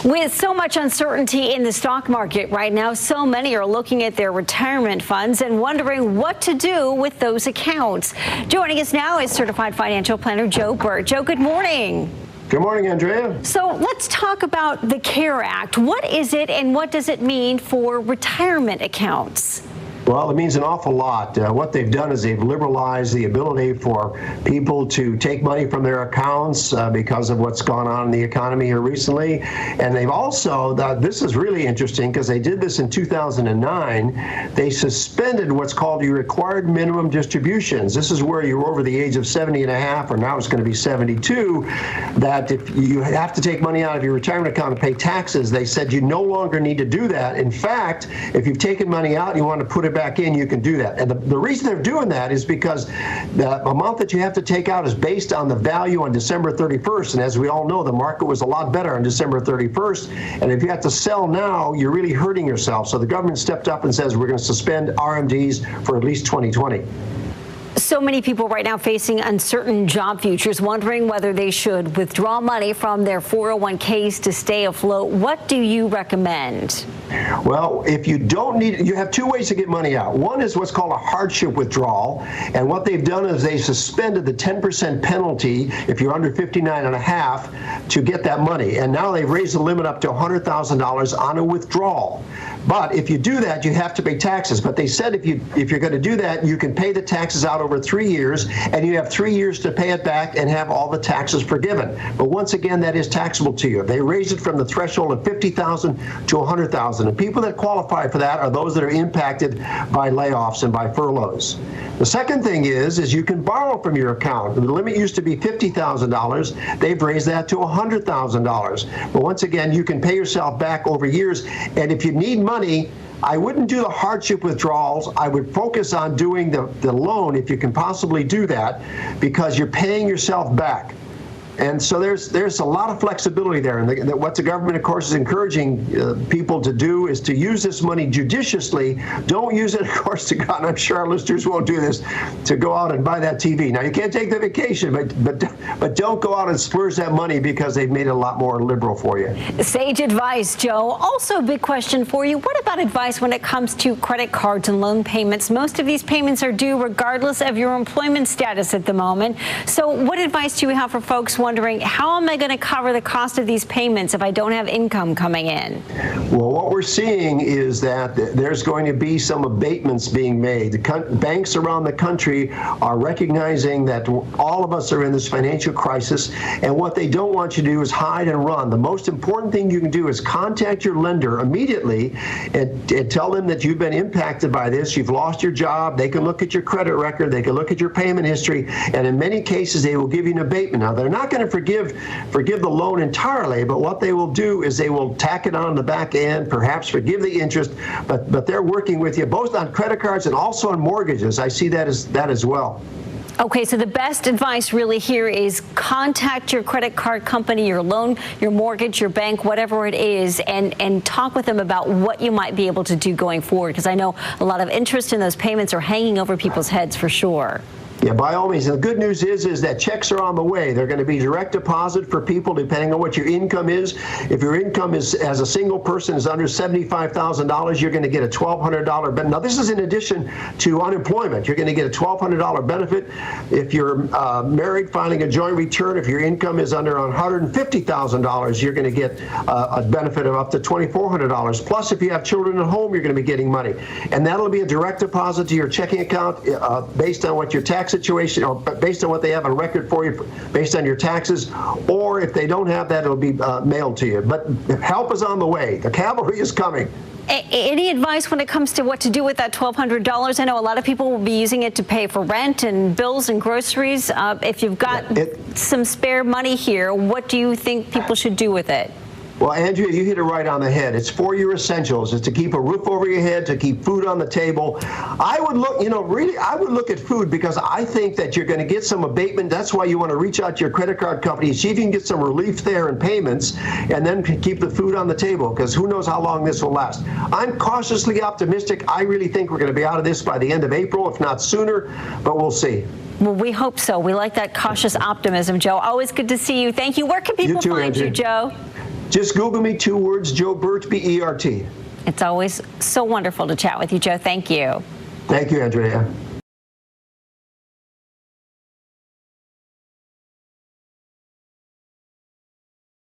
With so much uncertainty in the stock market right now, so many are looking at their retirement funds and wondering what to do with those accounts. Joining us now is certified financial planner Joe Burt. Joe, good morning. Good morning, Andrea. So let's talk about the CARE Act. What is it and what does it mean for retirement accounts? Well, it means an awful lot. What they've done is they've liberalized the ability for people to take money from their accounts because of what's gone on in the economy here recently. And they've also, this is really interesting because they did this in 2009, they suspended what's called your required minimum distributions. This is where you're over the age of 70 and a half, or now it's going to be 72, that if you have to take money out of your retirement account to pay taxes, they said you no longer need to do that. In fact, if you've taken money out and you want to put it back in, you can do that. And the reason they're doing that is because the amount that you have to take out is based on the value on December 31st. And as we all know, the market was a lot better on December 31st. And if you have to sell now, you're really hurting yourself. So the government stepped up and says we're going to suspend RMDs for at least 2020. So many people right now facing uncertain job futures, wondering whether they should withdraw money from their 401ks to stay afloat. What do you recommend? Well, if you don't need it, you have two ways to get money out. One is what's called a hardship withdrawal. And what they've done is they suspended the 10% penalty if you're under 59 and a half to get that money. And now they've raised the limit up to $100,000 on a withdrawal. But if you do that, you have to pay taxes. But they said if you're going to do that, you can pay the taxes out over 3 years, and you have 3 years to pay it back and have all the taxes forgiven. But once again, that is taxable to you. They raised it from the threshold of $50,000 to $100,000. And people that qualify for that are those that are impacted by layoffs and by furloughs. The second thing is you can borrow from your account. The limit used to be $50,000. They've raised that to $100,000. But once again, you can pay yourself back over years. And if you need money, I wouldn't do the hardship withdrawals. I would focus on doing the loan if you can possibly do that, because you're paying yourself back. And so there's a lot of flexibility there. And what the government, of course, is encouraging people to do is to use this money judiciously. Don't use it, of course, to go out, and I'm sure our listeners won't do this, to go out and buy that TV. Now, you can't take the vacation, but don't go out and splurge that money because they've made it a lot more liberal for you. Sage advice, Joe. Also, a big question for you. What about advice when it comes to credit cards and loan payments? Most of these payments are due regardless of your employment status at the moment. So what advice do you have for folks wondering, how am I going to cover the cost of these payments if I don't have income coming in? Well, what we're seeing is that there's going to be some abatements being made. The banks around the country are recognizing that all of us are in this financial crisis, and what they don't want you to do is hide and run. The most important thing you can do is contact your lender immediately and tell them that you've been impacted by this. You've lost your job. They can look at your credit record. They can look at your payment history, and in many cases, they will give you an abatement. Now, they're not going to forgive the loan entirely, but what they will do is they will tack it on the back end, perhaps forgive the interest, but they're working with you both on credit cards and also on mortgages. I see that as well. Okay, so the best advice really here is contact your credit card company, your loan, your mortgage, your bank, whatever it is, and talk with them about what you might be able to do going forward, because I know a lot of interest in those payments are hanging over people's heads for sure. Yeah, by all means. And the good news is that checks are on the way. They're going to be direct deposit for people depending on what your income is. If your income is, as a single person, is under $75,000, you're going to get a $1,200 benefit. Now, this is in addition to unemployment. You're going to get a $1,200 benefit. If you're married, filing a joint return, if your income is under $150,000, you're going to get a benefit of up to $2,400. Plus, if you have children at home, you're going to be getting money. And that'll be a direct deposit to your checking account based on what your tax situation, or based on what they have on record for you, based on your taxes, or if they don't have that, it'll be mailed to you. But help is on the way. The cavalry is coming. Any advice when it comes to what to do with that $1,200? I know a lot of people will be using it to pay for rent and bills and groceries. If you've got some spare money here, what do you think people should do with it? Well, Andrea, you hit it right on the head. It's for your essentials. It's to keep a roof over your head, to keep food on the table. I would look, I would look at food, because I think that you're going to get some abatement. That's why you want to reach out to your credit card company, see if you can get some relief there in payments, and then keep the food on the table, because who knows how long this will last. I'm cautiously optimistic. I really think we're going to be out of this by the end of April, if not sooner, but we'll see. Well, we hope so. We like that cautious optimism, Joe. Always good to see you. Thank you. Where can people find you, Joe? Just Google me, 2 words, Joe Bert, B-E-R-T. It's always so wonderful to chat with you, Joe. Thank you. Thank you, Andrea.